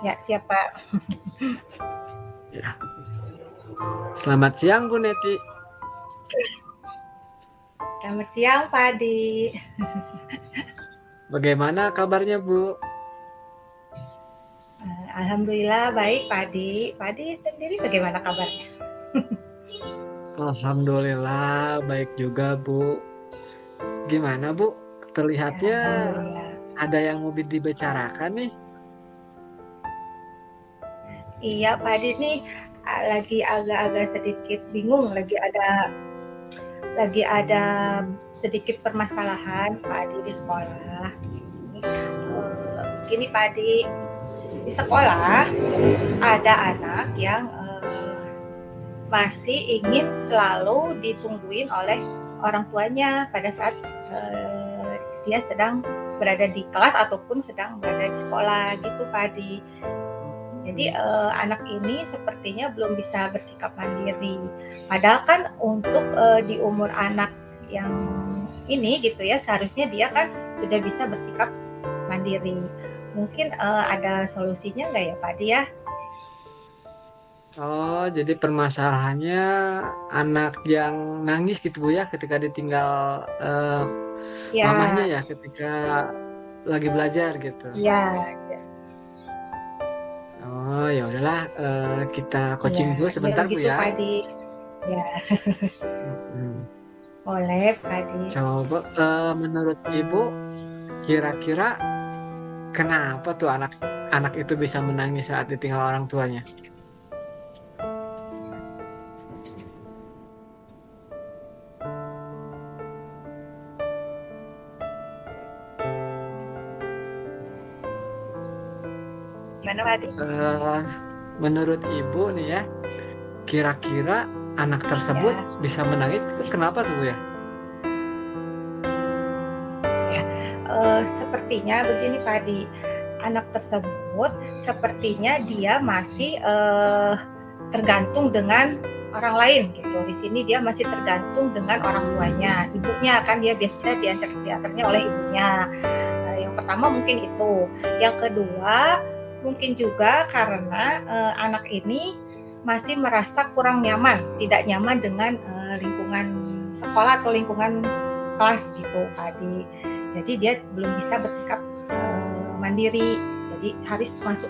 Ya, siapa? Ya. Selamat siang Bu Neti. Selamat siang, Pak Adi. Bagaimana kabarnya Bu? Alhamdulillah baik, Pak Adi. Pak Adi sendiri bagaimana kabarnya? Alhamdulillah baik juga Bu. Gimana Bu? Ya, Terlihatnya Alhamdulillah. ada yang mau dibicarakan nih. Iya, Pak Adi nih lagi agak-agak sedikit bingung, lagi ada sedikit permasalahan, Pak Adi, di sekolah. Gini, Pak Adi, di sekolah ada anak yang masih ingin selalu ditungguin oleh orang tuanya pada saat dia sedang berada di kelas ataupun sedang berada di sekolah gitu, Pak Adi. Jadi anak ini sepertinya belum bisa bersikap mandiri. Padahal kan untuk di umur anak yang ini gitu ya, seharusnya dia kan sudah bisa bersikap mandiri. Mungkin ada solusinya nggak ya, Pak Adi ya? Oh, jadi permasalahannya anak yang nangis gitu Bu ya ketika ditinggal mamahnya Ya, ya ketika lagi belajar gitu. ya, Oh, ya udahlah kita ya, coaching dulu ya sebentar Bu begitu, ya. Pak Adi. Ya, Mm-mm. boleh, Pak Adi. Coba menurut Ibu kira-kira kenapa tuh anak itu bisa menangis saat ditinggal orang tuanya? Gimana, Pak Adi? Eh, menurut Ibu nih ya, kira-kira anak tersebut Ya, bisa menangis kenapa tuh Bu ya? ya. Sepertinya begini, Pak Adi. Anak tersebut sepertinya dia masih tergantung dengan orang lain gitu. Di sini dia masih tergantung dengan orang tuanya, ibunya kan dia biasanya diantarnya oleh ibunya. Yang pertama mungkin itu. Yang kedua mungkin juga karena anak ini masih merasa kurang nyaman, tidak nyaman dengan lingkungan sekolah atau lingkungan kelas gitu, Adi. Jadi dia belum bisa bersikap mandiri. Jadi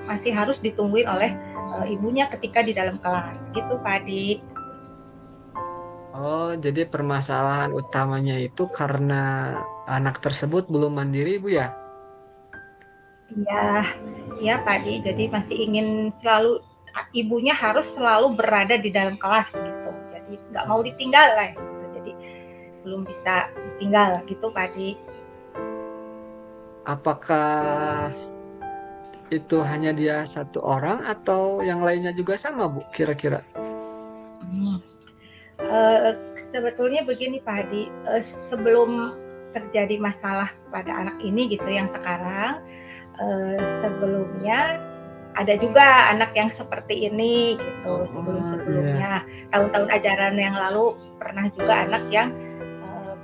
masih harus ditungguin oleh ibunya ketika di dalam kelas gitu, Pak Adi. Oh, jadi permasalahan utamanya itu karena anak tersebut belum mandiri Bu ya? Iya, iya Pak Adi. Jadi masih ingin selalu ibunya harus selalu berada di dalam kelas gitu. Jadi nggak mau ditinggal lah. Gitu. Jadi belum bisa ditinggal gitu, Pak Adi. Apakah itu hanya dia satu orang atau yang lainnya juga sama Bu kira-kira? Hmm. Sebetulnya begini Pak Hadi, sebelum terjadi masalah pada anak ini gitu yang sekarang, sebelumnya ada juga anak yang seperti ini gitu Oh, iya. sebelum-sebelumnya. Tahun-tahun ajaran yang lalu pernah juga anak yang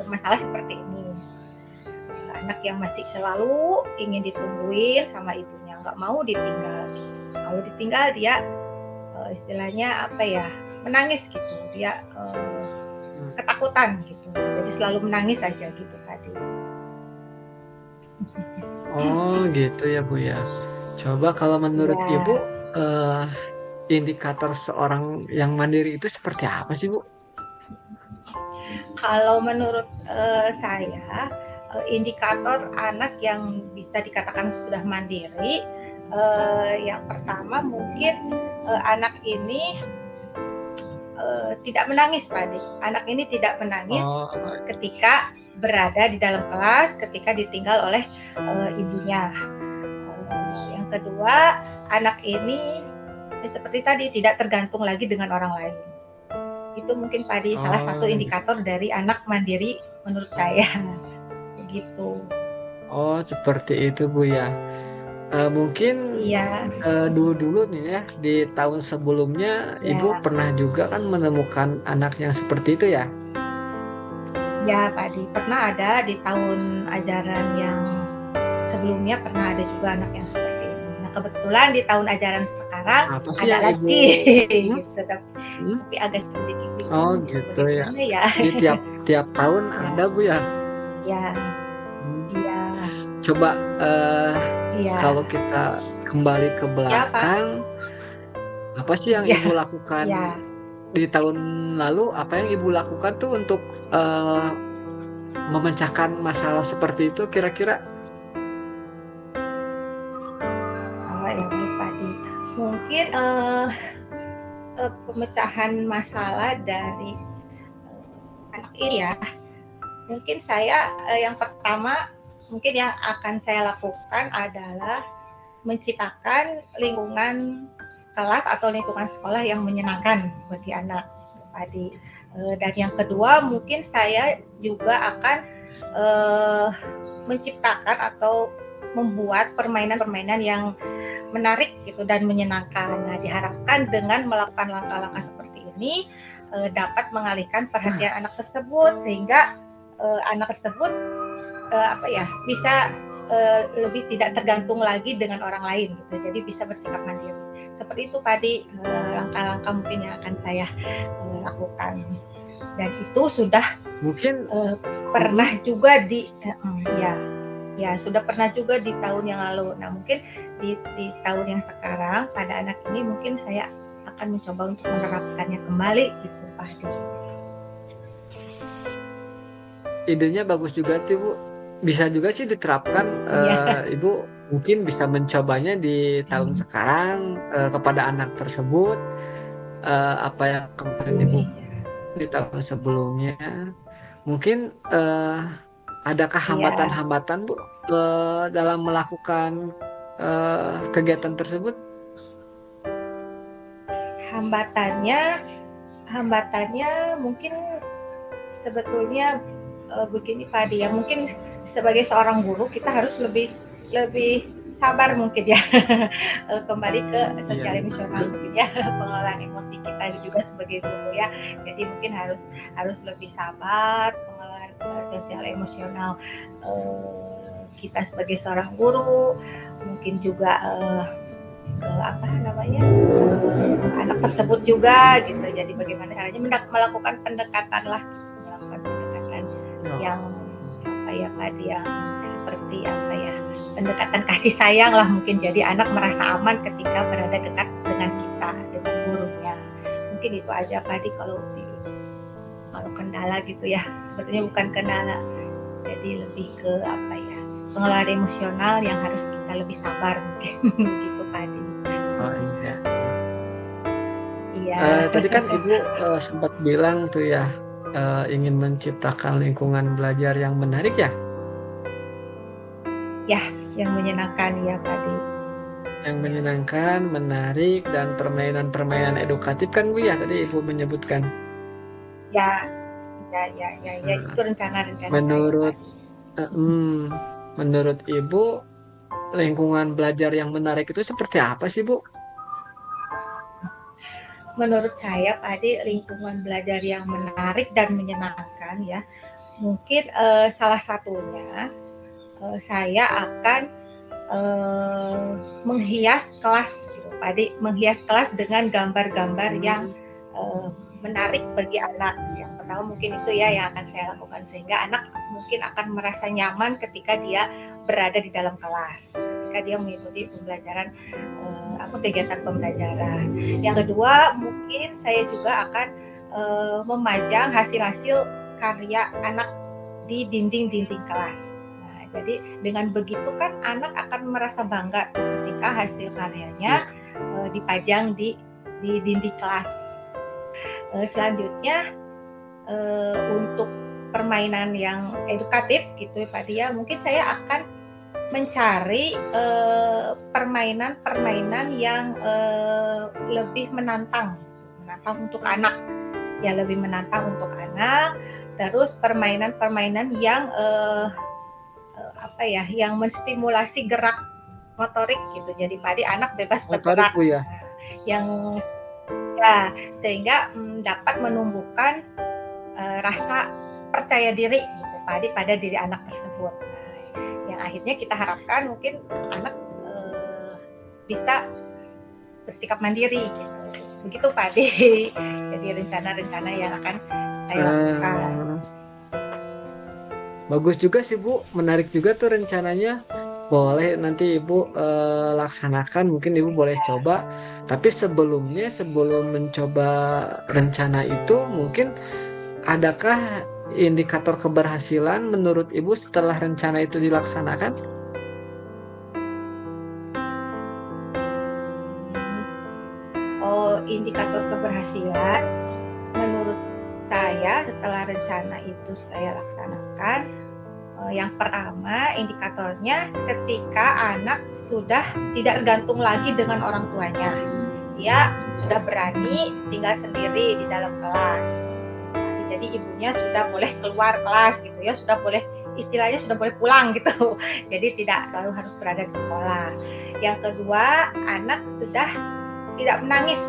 bermasalah seperti ini. Anak yang masih selalu ingin ditungguin sama ibunya, nggak mau ditinggal. Kalau ditinggal dia istilahnya apa ya, menangis gitu. Dia ketakutan gitu. Jadi selalu menangis aja gitu tadi. Oh, gitu ya Bu ya. Coba kalau menurut Ibu Ya, eh, indikator seorang yang mandiri itu seperti apa sih Bu? kalau menurut saya indikator anak yang bisa dikatakan sudah mandiri, yang pertama mungkin anak ini tidak menangis, Pak Ade. Anak ini tidak menangis Oh, ketika berada di dalam kelas, ketika ditinggal oleh ibunya. Yang kedua, anak ini seperti tadi tidak tergantung lagi dengan orang lain. Itu mungkin Pak Ade salah satu oh, indikator dari anak mandiri menurut saya. Begitu. oh, seperti itu Bu ya. Mungkin Iya, dulu-dulu nih ya di tahun sebelumnya Ibu ya, pernah juga kan menemukan anak yang seperti itu ya? ya Pak Ade. Pernah ada di tahun ajaran yang sebelumnya pernah ada juga anak yang seperti ini. Nah, kebetulan di tahun ajaran sekarang Apa sih ada yang Ibu lagi hmm? gitu, Hmm? tapi agak sedikit Oh bingung gitu gitu ya. bagaimana ya. Jadi tiap tiap tahun Ya, ada Bu ya. ya, Hmm. iya, Coba iya, kalau kita kembali ke ya Pak, belakang, apa sih yang ya, Ibu lakukan ya. di tahun lalu? Apa yang Ibu lakukan tuh untuk eh, memecahkan masalah seperti itu kira-kira? Oh, ini tadi mungkin pemecahan masalah dari anak ini ya. Mungkin saya yang pertama mungkin yang akan saya lakukan adalah menciptakan lingkungan kelas atau lingkungan sekolah yang menyenangkan bagi anak tadi. Dan yang kedua mungkin saya juga akan menciptakan atau membuat permainan-permainan yang menarik gitu dan menyenangkan. Nah, diharapkan dengan melakukan langkah-langkah seperti ini dapat mengalihkan perhatian anak tersebut sehingga anak tersebut bisa lebih tidak tergantung lagi dengan orang lain gitu. Jadi bisa bersikap mandiri. Seperti itu tadi langkah-langkah mungkin yang akan saya lakukan. Dan itu sudah Mungkin pernah juga ya sudah pernah juga di tahun yang lalu. Nah mungkin di tahun yang sekarang pada anak ini mungkin saya akan mencoba untuk menerapkannya kembali gitu Pak Adi. idenya bagus juga tuh Bu. Bisa juga sih diterapkan. Iya. Ibu mungkin bisa mencobanya di tahun sekarang kepada anak tersebut. Apa yang kemarin Ibu di tahun sebelumnya. Mungkin adakah hambatan-hambatan Bu dalam melakukan kegiatan tersebut? Hambatannya mungkin sebetulnya begini Pak Adi ya, mungkin sebagai seorang guru kita harus lebih sabar mungkin ya. Kembali ke sosial emosional mungkin ya, pengelolaan emosi kita juga sebagai guru ya. Jadi mungkin harus lebih sabar pengelolaan sosial emosional kita sebagai seorang guru, mungkin juga anak tersebut juga gitu. Jadi bagaimana caranya melakukan pendekatan lah, melakukan pendekatan yang yang seperti pendekatan kasih sayang lah mungkin. Jadi anak merasa aman ketika berada dekat dengan kita, dengan gurunya. Mungkin itu aja tadi kalau kendala gitu ya. Sebetulnya bukan kendala. Jadi lebih ke pengelolaan emosional yang harus kita lebih sabar mungkin gitu tadi. Oh iya. Iya. Tadi kan Ibu sempat bilang tuh ya ingin menciptakan lingkungan belajar yang menarik ya? Ya, yang menyenangkan ya tadi. Yang menyenangkan, menarik, dan permainan-permainan edukatif kan Bu ya tadi Ibu menyebutkan. Ya, itu rencana menurut saya. Menurut Ibu lingkungan belajar yang menarik itu seperti apa sih Bu? Menurut saya tadi lingkungan belajar yang menarik dan menyenangkan ya, mungkin salah satunya saya akan menghias kelas gitu, tadi menghias kelas dengan gambar-gambar yang menarik bagi anak. Yang pertama mungkin itu ya yang akan saya lakukan sehingga anak mungkin akan merasa nyaman ketika dia berada di dalam kelas, ketika dia mengikuti pembelajaran kegiatan pembelajaran. Yang kedua mungkin saya juga akan memajang hasil-hasil karya anak di dinding-dinding kelas. Nah, jadi dengan begitu kan anak akan merasa bangga ketika hasil karyanya dipajang di dinding kelas. Selanjutnya untuk permainan yang edukatif gitu Pak Dia, mungkin saya akan mencari permainan-permainan yang lebih menantang untuk anak, ya lebih menantang untuk anak. Terus permainan-permainan yang yang menstimulasi gerak motorik gitu. Jadi Pak Dia anak bebas bergerak. Bu ya. Yang ya sehingga dapat menumbuhkan rasa percaya diri gitu, pada diri anak tersebut. Nah, yang akhirnya kita harapkan mungkin anak bisa bersikap mandiri gitu. Begitu Pak Ade. Jadi rencana-rencana yang akan saya lakukan. Bagus juga sih Bu, menarik juga tuh rencananya. Boleh nanti Ibu laksanakan, mungkin Ibu boleh coba. Tapi sebelumnya, sebelum mencoba rencana itu, mungkin adakah indikator keberhasilan menurut Ibu setelah rencana itu dilaksanakan? Oh, indikator keberhasilan menurut saya setelah rencana itu saya laksanakan, yang pertama indikatornya ketika anak sudah tidak tergantung lagi dengan orang tuanya. Dia sudah berani tinggal sendiri di dalam kelas. Jadi ibunya sudah boleh keluar kelas gitu ya, sudah boleh, istilahnya sudah boleh pulang gitu. Jadi tidak selalu harus berada di sekolah. Yang kedua, anak sudah tidak menangis.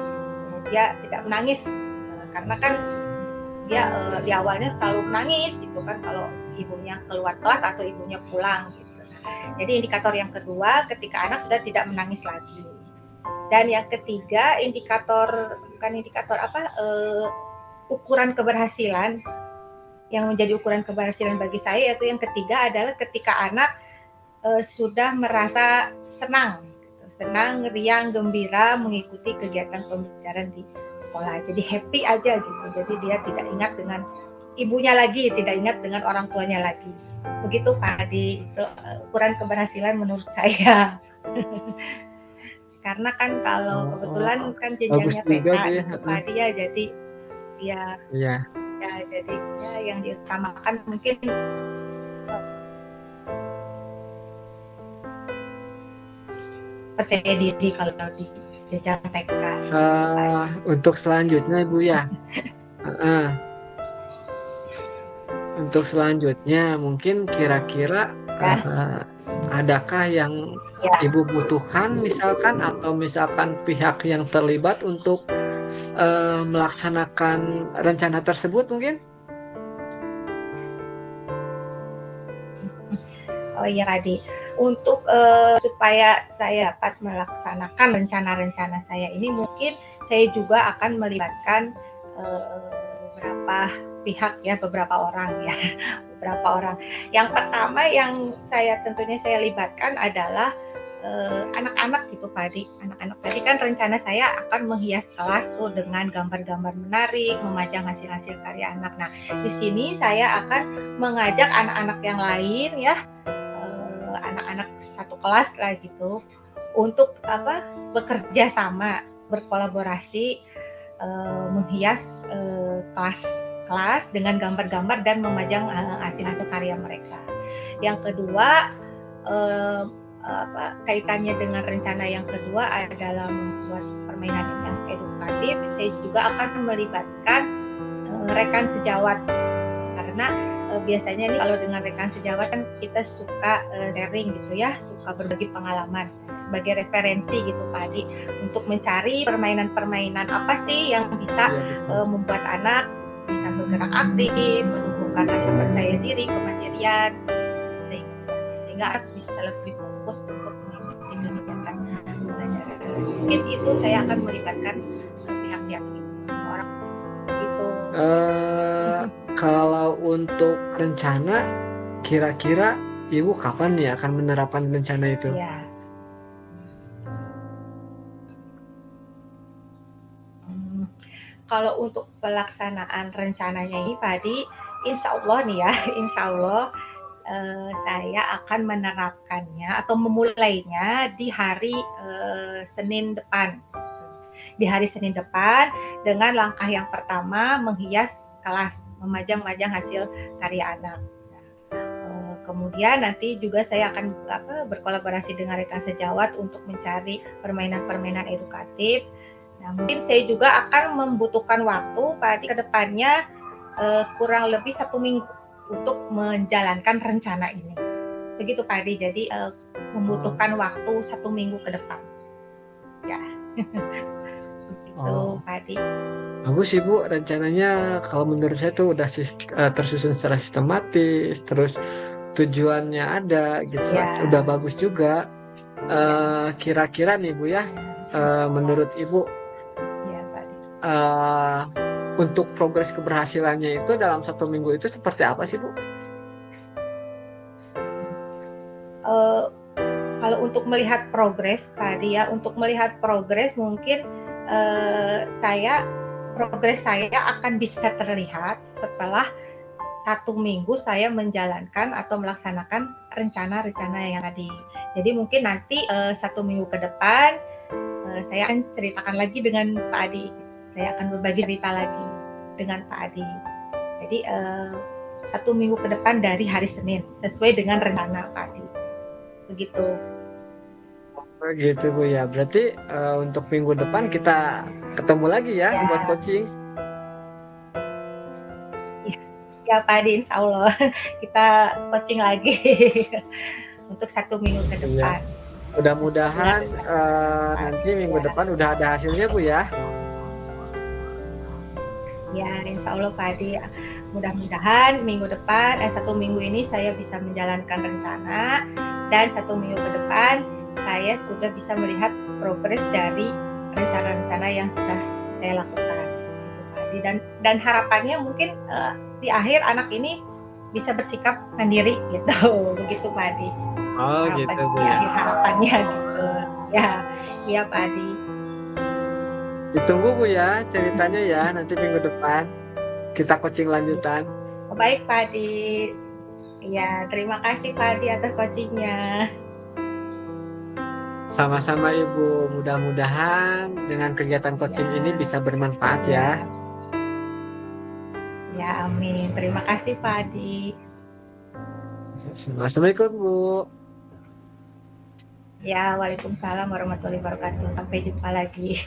Dia tidak menangis karena kan dia di awalnya selalu menangis gitu kan kalau ibunya keluar kelas atau ibunya pulang gitu. Jadi indikator yang kedua ketika anak sudah tidak menangis lagi. Dan yang ketiga ukuran keberhasilan yang menjadi ukuran keberhasilan bagi saya, yaitu yang ketiga adalah ketika anak sudah merasa senang, riang, gembira mengikuti kegiatan pembelajaran di sekolah. Jadi happy aja gitu. Jadi dia tidak ingat dengan ibunya lagi, tidak ingat dengan orang tuanya lagi. Begitu Pak Adi, itu ukuran keberhasilan menurut saya. Karena kan kalau kebetulan kan jenjangnya TK gitu Pak Adi ya, jadi ya jadi ya, yang diutamakan mungkin percaya diri kalau di jenjang TK. Untuk selanjutnya Ibu ya. Untuk selanjutnya mungkin kira-kira adakah yang Ibu butuhkan misalkan, atau misalkan pihak yang terlibat untuk melaksanakan rencana tersebut mungkin? Oh iya Adi, untuk supaya saya dapat melaksanakan rencana-rencana saya ini, mungkin saya juga akan melibatkan beberapa pihak ya, beberapa orang. Yang pertama yang tentunya saya libatkan adalah anak-anak gitu Pak Adi. Anak-anak tadi kan rencana saya akan menghias kelas tuh dengan gambar-gambar menarik, memajang hasil-hasil karya anak. Nah, di sini saya akan mengajak anak-anak yang lain ya, anak-anak satu kelas lah gitu, untuk bekerja sama, berkolaborasi, menghias kelas dengan gambar-gambar dan memajang hasil-hasil karya mereka. Yang kedua, kaitannya dengan rencana yang kedua adalah membuat permainan yang edukatif. Saya juga akan melibatkan rekan sejawat, karena biasanya nih kalau dengan rekan sejawat kan kita suka sharing gitu ya, suka berbagi pengalaman sebagai referensi gitu Pak Adi, untuk mencari permainan-permainan apa sih yang bisa membuat anak bisa bergerak aktif, menumbuhkan rasa percaya diri, kemandirian, sehingga anak bisa lebih fokus untuk mengikuti kegiatan belajar. Mungkin itu saya akan melibatkan pihak-pihak orang itu. Kalau untuk rencana, kira-kira Ibu kapan nih akan menerapkan rencana itu? Ya. Kalau untuk pelaksanaan rencananya ini Pak Adi, insya Allah saya akan menerapkannya atau memulainya di hari Senin depan. Di hari Senin depan dengan langkah yang pertama menghias kelas, memajang-majang hasil karya anak. Kemudian nanti juga saya akan berkolaborasi dengan rekan sejawat untuk mencari permainan-permainan edukatif. Nah, mungkin saya juga akan membutuhkan waktu Pak Adi ke depannya kurang lebih 1 minggu untuk menjalankan rencana ini. Begitu Pak Adi, jadi membutuhkan waktu 1 minggu ke depan. Ya. Begitu Pak Adi. Bagus sih Bu, rencananya kalau menurut saya tuh udah tersusun secara sistematis, terus tujuannya ada gitu, udah bagus juga. Kira-kira nih Bu ya, menurut Ibu Ya, Pak Adi. eh, untuk progres keberhasilannya itu dalam 1 minggu itu seperti apa sih Bu? Eh, Kalau untuk melihat progres tadi ya, untuk melihat progres mungkin progres saya akan bisa terlihat setelah 1 minggu saya menjalankan atau melaksanakan rencana-rencana yang tadi. Jadi mungkin nanti 1 minggu ke depan saya akan ceritakan lagi dengan Pak Adi. Saya akan berbagi cerita lagi dengan Pak Adi. Jadi 1 minggu ke depan dari hari Senin sesuai dengan rencana Pak Adi. Begitu. Oh, gitu Bu ya. Berarti untuk minggu depan kita ketemu lagi ya buat Ya, coaching. ya Pak Adi, insya Allah kita coaching lagi untuk 1 minggu ke Iya. depan. Mudah-mudahan nanti minggu Ya, depan udah ada hasilnya Bu ya. ya, insya Allah Pak Adi. Mudah-mudahan minggu depan, 1 minggu ini saya bisa menjalankan rencana dan 1 minggu ke depan saya sudah bisa melihat progres dari rencana-rencana yang sudah saya lakukan. Gitu, Pak Adi. Dan harapannya mungkin di akhir anak ini bisa bersikap mandiri gitu, begitu Pak Adi. Oh gitu Harapan Bu di ya. akhir harapannya gitu. Ya, iya Pak Adi. Ditunggu Bu ya ceritanya ya nanti minggu depan. Kita coaching lanjutan. Oh, baik Pak Adi. Ya, terima kasih Pak Adi atas coachingnya. Sama-sama Ibu. Mudah-mudahan dengan kegiatan coaching ini bisa bermanfaat ya. Ya, amin. Terima kasih Pak Adi. Assalamualaikum Bu. Ya, waalaikumsalam warahmatullahi wabarakatuh. Sampai jumpa lagi.